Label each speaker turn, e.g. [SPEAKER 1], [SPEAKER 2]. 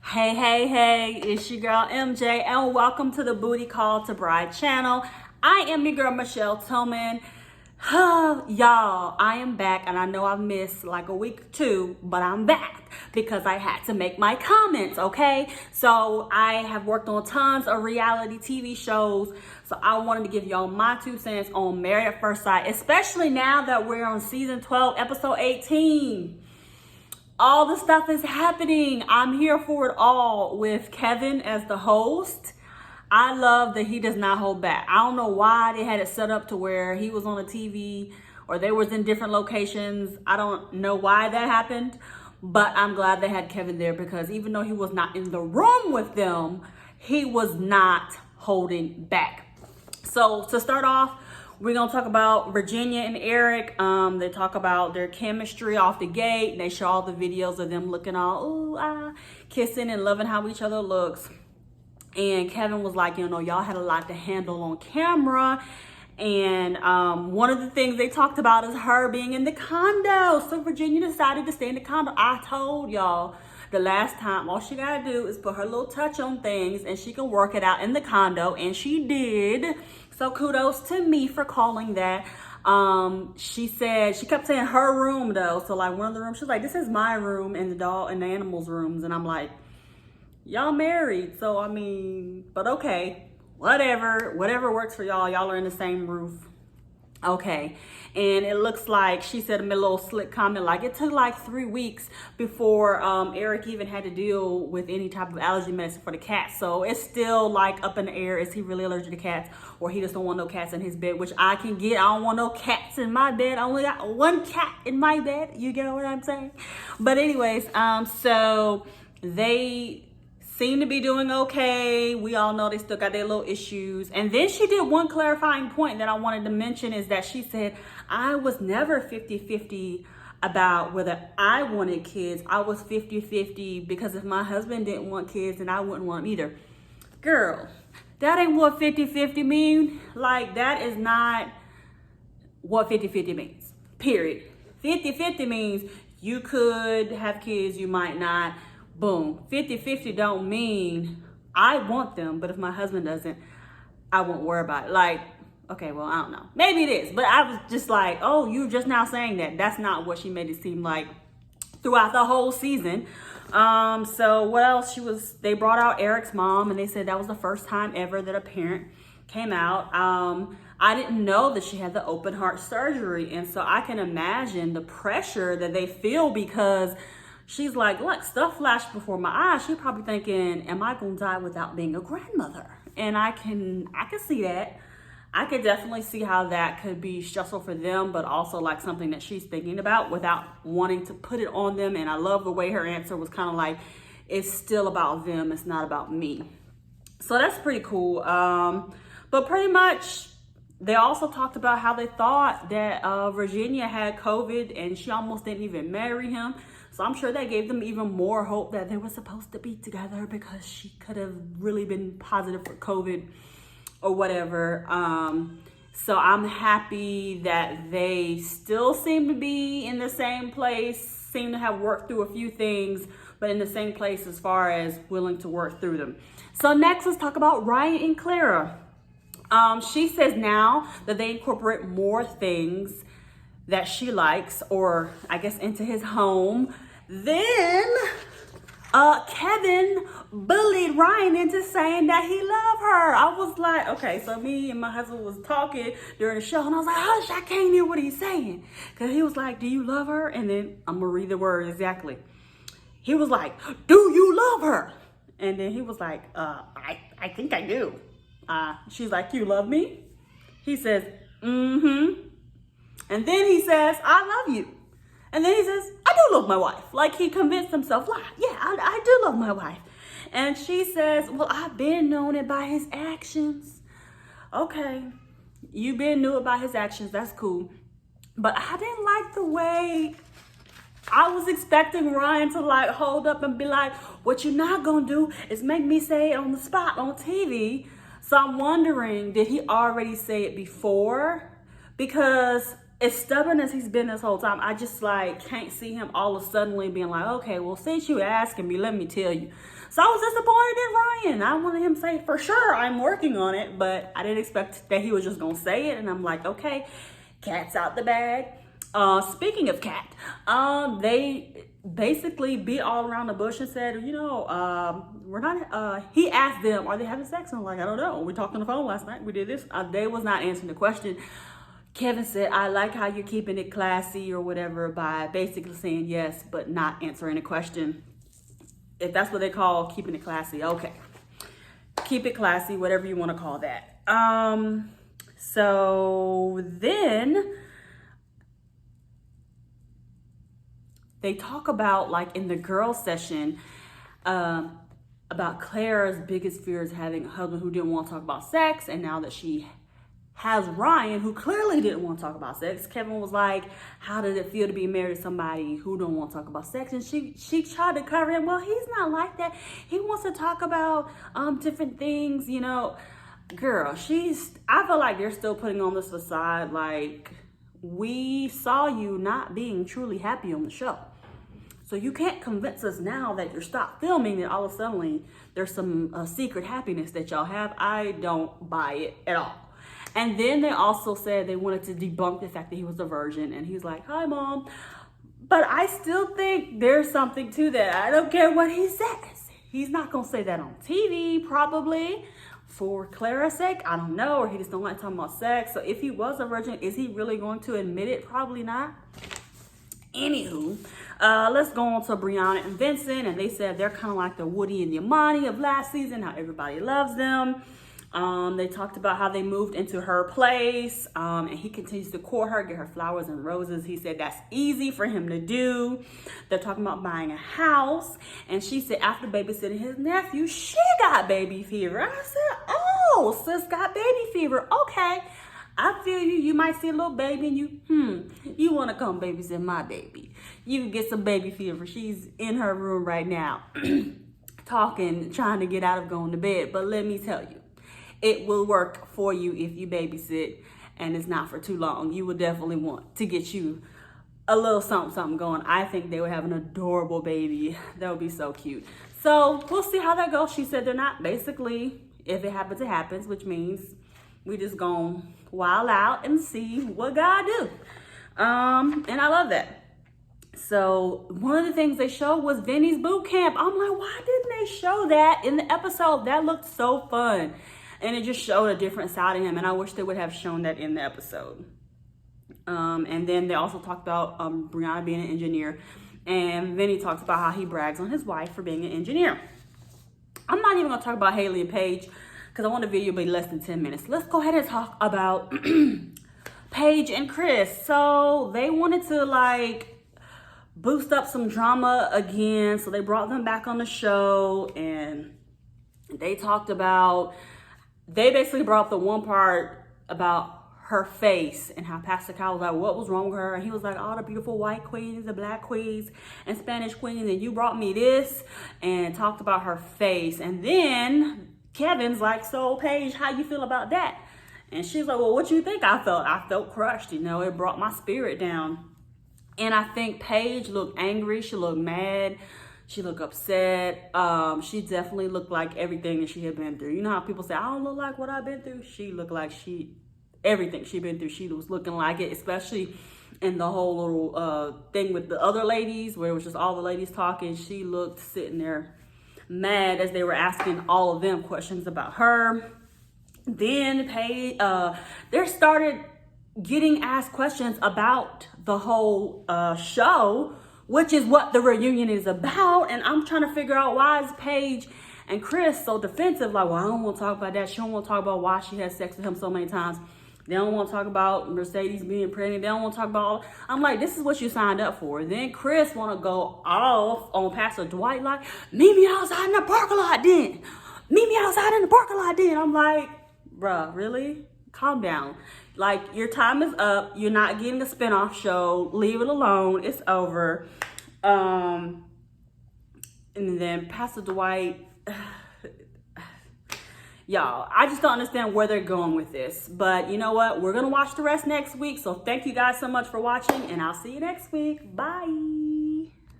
[SPEAKER 1] Hey, it's your girl MJ, and welcome to the Booty Call to Bride channel. I am your girl Michelle Tillman. Y'all, I am back, and I know I've missed like a week or two, but I'm back because I had to make my comments, okay? So I have worked on tons of reality TV shows, so I wanted to give y'all my 2 cents on Married at First Sight, especially now that we're on season 12, episode 18. All the stuff is happening. I'm here for it all with Kevin as the host. I love that he does not hold back. I don't know why they had it set up to where he was on a TV or they was in different locations. I don't know why that happened, but I'm glad they had Kevin there because even though he was not in the room with them, he was not holding back. So to start off, we're going to talk about Virginia and Eric. They talk about their chemistry off the gate. They show all the videos of them looking all, kissing and loving how each other looks. And Kevin was like, y'all had a lot to handle on camera. And one of the things they talked about is her being in the condo. So Virginia decided to stay in the condo. I told y'all the last time, all she got to do is put her little touch on things and she can work it out in the condo. And she did. So kudos to me for calling that. She kept saying her room though. So like one of the rooms, she's like, this is my room and the dog and the animals' rooms. And I'm like, y'all married. So, but okay, whatever works for y'all. Y'all are in the same roof. Okay. And it looks like she said a little slick comment, like it took like 3 weeks before Eric even had to deal with any type of allergy medicine for the cats. So it's still like up in the air. Is he really allergic to cats, or he just don't want no cats in his bed, which I can get. I don't want no cats in my bed. I only got 1 cat in my bed. You get what I'm saying? But anyways, so they seem to be doing okay. We all know they still got their little issues. And then she did one clarifying point that I wanted to mention, is that she said, I was never 50-50 about whether I wanted kids. I was 50-50 because if my husband didn't want kids, then I wouldn't want them either. Girl, that ain't what 50-50 mean. Like, that is not what 50-50 means, period. 50-50 means you could have kids, you might not. Boom. 50-50 don't mean I want them, but if my husband doesn't, I won't worry about it. Like, okay, well, I don't know. Maybe it is, but I was just like, oh, you just now saying that. That's not what she made it seem like throughout the whole season. So what else? They brought out Eric's mom, and they said that was the first time ever that a parent came out. I didn't know that she had the open heart surgery, and so I can imagine the pressure that they feel because she's like, look, stuff flashed before my eyes. She's probably thinking, am I going to die without being a grandmother? And I can see that. I could definitely see how that could be stressful for them, but also like something that she's thinking about without wanting to put it on them. And I love the way her answer was kind of like, it's still about them. It's not about me. So that's pretty cool. But pretty much they also talked about how they thought that Virginia had COVID and she almost didn't even marry him. So I'm sure that gave them even more hope that they were supposed to be together because she could have really been positive for COVID or whatever. So I'm happy that they still seem to be in the same place, seem to have worked through a few things, but in the same place as far as willing to work through them. So next, let's talk about Ryan and Clara. She says now that they incorporate more things that she likes, or I guess into his home. Then Kevin bullied Ryan into saying that he loved her. I was like, okay, so me and my husband was talking during the show, and I was like, hush, I can't hear what he's saying. Because he was like, do you love her? And then I'm going to read the word exactly. He was like, do you love her? And then he was like, I think I do. She's like, you love me? He says, mm-hmm. And then he says, I love you. And then he says, I do love my wife. Like he convinced himself, like, yeah, I do love my wife. And she says, well, I've been known it by his actions. Okay, you been knew it by his actions. That's cool. But I didn't like the way I was expecting Ryan to like hold up and be like, what you're not going to do is make me say it on the spot on TV. So I'm wondering, did he already say it before? Because as stubborn as he's been this whole time, I just like can't see him all of a suddenly being like, okay, well, since you asking me, let me tell you. So I was disappointed in Ryan. I wanted him to say, for sure, I'm working on it, but I didn't expect that he was just gonna say it. And I'm like, okay, cat's out the bag. Speaking of cat, they basically beat all around the bush and said, you know, we're not, he asked them, are they having sex? And I'm like, I don't know. We talked on the phone last night. We did this. They was not answering the question. Kevin said, I like how you're keeping it classy or whatever by basically saying yes, but not answering the question. If that's what they call keeping it classy, okay. Keep it classy, whatever you want to call that. So then they talk about, like in the girls session, about Clara's biggest fear is having a husband who didn't want to talk about sex. And now that she has Ryan, who clearly didn't want to talk about sex, Kevin was like, how did it feel to be married to somebody who don't want to talk about sex? And she tried to cover him. Well, he's not like that. He wants to talk about different things, you know. Girl, I feel like they're still putting on this facade like we saw you not being truly happy on the show. So you can't convince us now that you're stopped filming that all of a sudden there's some secret happiness that y'all have. I don't buy it at all. And then they also said they wanted to debunk the fact that he was a virgin. And he's like, hi, Mom. But I still think there's something to that. I don't care what he says. He's not going to say that on TV, probably. For Clara's sake, I don't know. Or he just don't like talking about sex. So if he was a virgin, is he really going to admit it? Probably not. Anywho, let's go on to Brianna and Vincent. And they said they're kind of like the Woody and the Amani of last season. How everybody loves them. They talked about how they moved into her place, and he continues to court her, get her flowers and roses. He said that's easy for him to do. They're talking about buying a house, and she said after babysitting his nephew, she got baby fever. I said, oh, sis got baby fever. Okay, I feel you. You might see a little baby and you want to come babysit my baby. You can get some baby fever. She's in her room right now talking, trying to get out of going to bed. But let me tell you, it will work for you if you babysit and it's not for too long. You will definitely want to get you a little something going. I think they would have an adorable baby. That would be so cute. So we'll see how that goes. She said they're not, basically, if it happens, it happens, which means we just gonna wild out and see what God do. And I love that. So one of the things they showed was Vinny's boot camp. I'm like, why didn't they show that in the episode? That looked so fun. And it just showed a different side of him. And I wish they would have shown that in the episode. And then they also talked about Brianna being an engineer. And Vinny talks about how he brags on his wife for being an engineer. I'm not even going to talk about Haley and Paige because I want the video to be less than 10 minutes. Let's go ahead and talk about Paige and Chris. So they wanted to like boost up some drama again. So they brought them back on the show and they talked about... They basically brought up the one part about her face and how Pastor Kyle was like, what was wrong with her? And he was like, all the beautiful white queens, the black queens, and Spanish queens, and you brought me this, and talked about her face. And then Kevin's like, so Paige, how you feel about that? And she's like, well, what you think I felt? I felt crushed, you know, it brought my spirit down. And I think Paige looked angry, she looked mad. She looked upset. She definitely looked like everything that she had been through. You know how people say, I don't look like what I've been through? She looked like everything she'd been through, she was looking like it, especially in the whole little thing with the other ladies, where it was just all the ladies talking. She looked sitting there mad as they were asking all of them questions about her. Then they started getting asked questions about the whole show, which is what the reunion is about. And I'm trying to figure out why is Paige and Chris so defensive. Like, well, I don't want to talk about that. She don't want to talk about why she had sex with him so many times. They don't want to talk about Mercedes being pregnant. They don't want to talk about... I'm like, this is what you signed up for. Then Chris want to go off on Pastor Dwight like, meet me outside in the parking lot then. Meet me outside in the parking lot then. I'm like, bruh, really? Calm down. Like, your time is up. You're not getting a spinoff show. Leave it alone. It's over. And then Pastor Dwight, Y'all, I just don't understand where they're going with this. But you know what? We're going to watch the rest next week. So thank you guys so much for watching, and I'll see you next week. Bye.